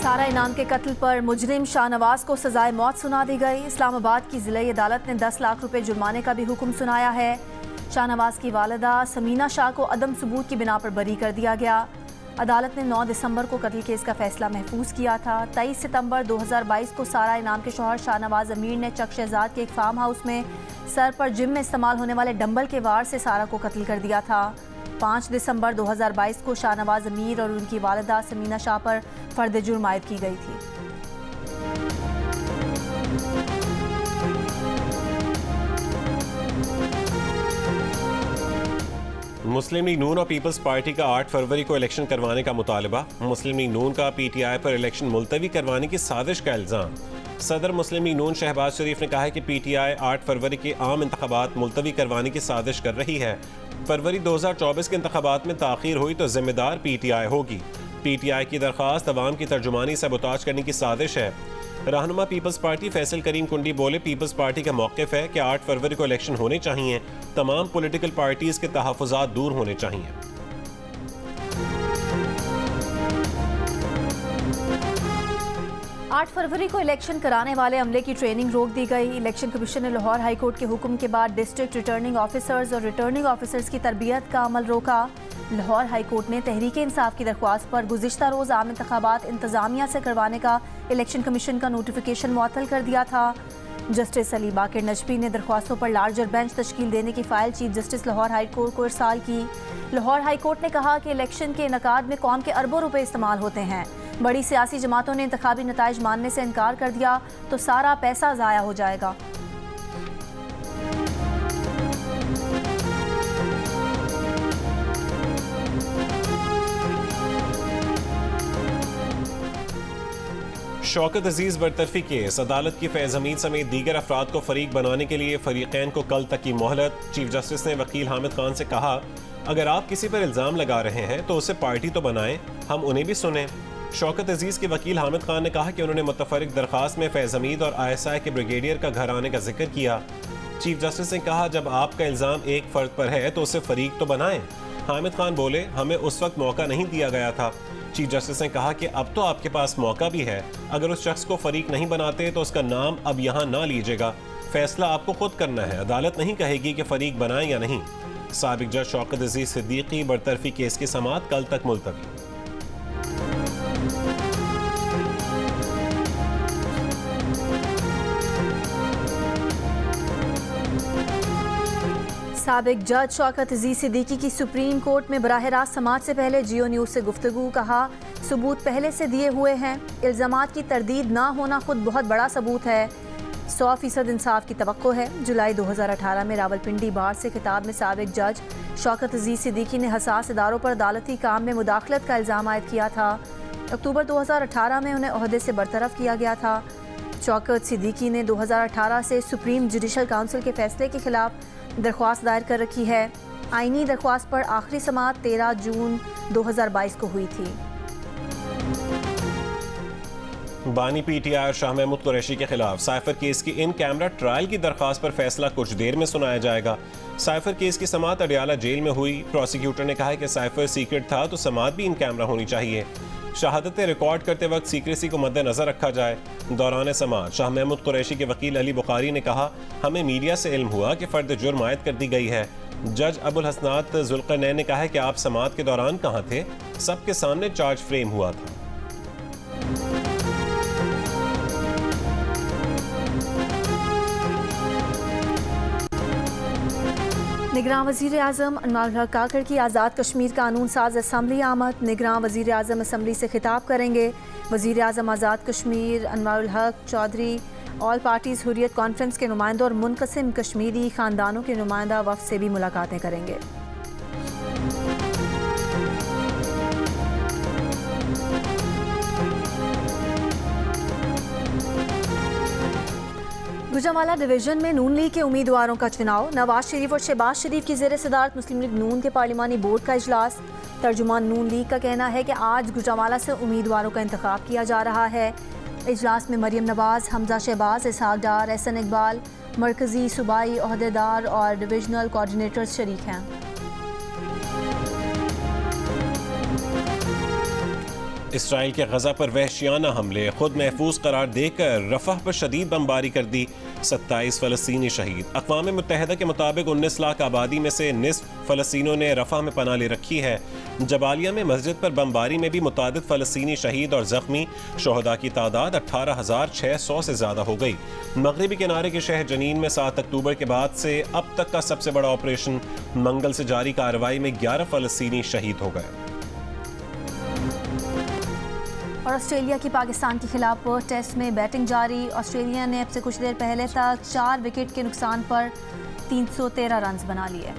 सारा इनाम के कत्ल पर मुजरिम शाहनवाज को सजाए मौत सुना दी गई। इस्लामाबाद की जिला अदालत ने 10 लाख रुपए जुर्माने का भी हुक्म सुनाया है। शाहनवाज की वालिदा समीना शाह को अदम सबूत की बिना पर बरी कर दिया गया। अदालत ने 9 दिसंबर को कत्ल केस का फैसला महफूज किया था। 23 सितंबर 2022 को सारा इनाम के शौहर शाहनवाज अमीर ने चक शहजाद के एक फार्म हाउस में सर पर जिम में इस्तेमाल होने वाले डंबल के वार से सारा को कत्ल कर दिया था। 5 दिसंबर 2022 को शाहनवाज अमीर और उनकी वालिदा समीना शाह पर फर्द जुर्म आयद की गई थी। मुस्लिम लीग नून और पीपल्स पार्टी का 8 फरवरी को इलेक्शन करवाने का मुतालबा। मुस्लिम लीग नून का पीटीआई पर इलेक्शन मुलतवी करवाने की साजिश का इल्ज़ाम। सदर मुस्लिम लीग नून शहबाज शरीफ ने कहा है कि पीटीआई 8 फरवरी के आम इंतखाबात मुलतवी करवाने की साजिश कर रही है। फरवरी 2024 के इंतखाबात में ताख़ीर हुई तो जिम्मेदार पीटीआई होगी। पीटीआई की दरख्वास्त अवाम की तर्जुमानी सबूताज करने की साजिश है। रहनुमा पीपल्स पार्टी फैसल करीम कुंडी बोले, पीपल्स पार्टी का मौक़िफ़ है कि 8 फरवरी को इलेक्शन होने चाहिए। तमाम पॉलिटिकल पार्टीज़ के तहफ़्फ़ुज़ात दूर होने चाहिए। 8 फरवरी को इलेक्शन कराने वाले अमले की ट्रेनिंग रोक दी गई। इलेक्शन कमीशन ने लाहौर हाई कोर्ट के हुक्म के बाद डिस्ट्रिक्ट रिटर्निंग ऑफिसर्स और रिटर्निंग ऑफिसर्स की तरबियत का अमल रोका। लाहौर हाई कोर्ट ने तहरीक इंसाफ की दरख्वास्त पर गुज़िश्ता रोज़ आम इंतखाबात इंतजामिया से करवाने का इलेक्शन कमीशन का नोटिफिकेशन मुअत्तल कर दिया था। जस्टिस अली बाकर नजफी ने दरख्वास्तों पर लार्जर बेंच तश्कील देने की file chief justice Lahore high court को इरसाल की। लाहौर हाई कोर्ट ने कहा कि इलेक्शन के इनकाद में कौम के अरबों रुपए इस्तेमाल होते हैं। बड़ी सियासी जमातों ने इंतखाबी नताइज मानने से इनकार कर दिया तो सारा पैसा ज़ाया हो जाएगा। शौकत अजीज बरतरफी केस। अदालत की फैज़ हमीद समेत दीगर अफराद को फरीक बनाने के लिए फरीकैन को कल तक की मोहलत। चीफ जस्टिस ने वकील हामिद खान से कहा, अगर आप किसी पर इल्ज़ाम लगा रहे हैं तो उसे पार्टी तो बनाएं, हम उन्हें भी सुने। शौकत अजीज के वकील हामिद खान ने कहा कि उन्होंने मुतफरिक दरख्वास्त में फैज़ हमीद और ISI के ब्रिगेडियर का घर आने का जिक्र किया। चीफ जस्टिस ने कहा, जब आपका इल्ज़ाम एक फ़र्द पर है तो उसे फरीक तो बनाएं। हामिद खान बोले, हमें उस वक्त मौका नहीं दिया गया था। चीफ जस्टिस ने कहा कि अब तो आपके पास मौका भी है। अगर उस शख्स को फरीक नहीं बनाते तो उसका नाम अब यहाँ ना लीजिएगा। फैसला आपको खुद करना है, अदालत नहीं कहेगी कि फरीक बनाएं या नहीं। साबिक जज शौकत अजीज सिद्दीकी बरतरफी केस की समाअत कल तक मुलतवी। साबिक जज शौकत अजीज सिद्दीकी की सुप्रीम कोर्ट में बराह रास्त समाअत से पहले जियो न्यूज़ से गुफ्तगू। कहा, सबूत पहले से दिए हुए हैं, इल्ज़ामात की तरदीद ना होना खुद बहुत बड़ा सबूत है। 100% इंसाफ की तवक्को है। जुलाई 2018 में रावलपिंडी बार से खिताब में साबिक जज शौकत अजीज सिद्दीकी ने हसास इदारों पर अदालती काम में मुदाखलत का इल्ज़ाम आयद किया था। अक्टूबर 2018 में उन्हें ओहदे से बरतरफ किया गया था। शौकत सिद्दीकी ने 2018 से सुप्रीम जुडिशल काउंसिल के फैसले के खिलाफ दरख्वास्त दायर कर रखी है। आईनी दरख्वास्त पर आखिरी समाअत 13 जून 2022 को हुई थी। बानी पीटीआई और शाह महमूद कुरैशी के खिलाफ साइफर केस की इन कैमरा ट्रायल की दरख्वास्त पर फैसला कुछ देर में सुनाया जाएगा। साइफर केस की समाअत अडियाला जेल में हुई। प्रोसिक्यूटर ने कहा है कि साइफर सीक्रेट था तो समाअत भी इन कैमरा होनी चाहिए। शहादतें रिकॉर्ड करते वक्त सीक्रेसी को मद्देनजर रखा जाए। दौरान समाअत शाह महमूद कुरैशी के वकील अली बुखारी ने कहा, हमें मीडिया से इल्म हुआ कि फर्द जुर्म आयद कर दी गई है। जज अबुल हसनात जुल्करनैन ने कहा है कि आप समाअत के दौरान कहाँ थे, सबके सामने चार्ज फ्रेम हुआ था। निगरान वज़ीर आज़म अनवारुल हक काकड़ की आज़ाद कश्मीर कानून साज असम्बली आमद। निगरान वज़ीर आज़म असम्बली से खिताब करेंगे। वज़ीर आज़म आज़ाद Kashmir Anwarul Haq Chaudhry all parties Hurriyat conference के नुमाइंदों और मुनक़सिम कश्मीरी ख़ानदानों के नुमाइंदा वफ़द से भी मुलाकातें करेंगे। गुजरांवाला डिवीजन में नून लीग के उम्मीदवारों का चुनाव। नवाज शरीफ और शहबाज शरीफ की ज़ेर सदारत मुस्लिम लीग नून के पार्लिमानी बोर्ड का इजलास। तर्जुमान नून लीग का कहना है कि आज गुजरांवाला से उम्मीदवारों का इंतखाब किया जा रहा है। इजलास में मरियम नवाज, हमजा शहबाज, इसहाक डार, एहसन इकबाल, मरकज़ी सूबाई ओहदेदार और डिविजनल कोऑर्डिनेटर्स शरीक हैं। इसराइल के गजा पर वहशियाना हमले, खुद महफूज करार देकर रफह पर शदीद बमबारी कर दी, 27 फ़लस्तीनी शहीद। अक़वाम मुत्तहिदा के मुताबिक 19 लाख आबादी में से निस्फ फ़लस्तीनियों ने रफह में पनाह ले रखी है। जबालिया में मस्जिद पर बमबारी में भी मुतादिद फ़लस्तीनी शहीद और ज़ख्मी, शोहदा की तादाद 18,600 से ज़्यादा हो गई। मगरबी किनारे के शहर जनीन में 7 अक्टूबर के बाद से अब तक का सबसे बड़ा ऑपरेशन मंगल से जारी कार्रवाई में 11 फ़लस्तीनी शहीद हो गए। और ऑस्ट्रेलिया की पाकिस्तान के खिलाफ टेस्ट में बैटिंग जारी। ऑस्ट्रेलिया ने अब से कुछ देर पहले तक 4 विकेट के नुकसान पर 313 रन बना लिए।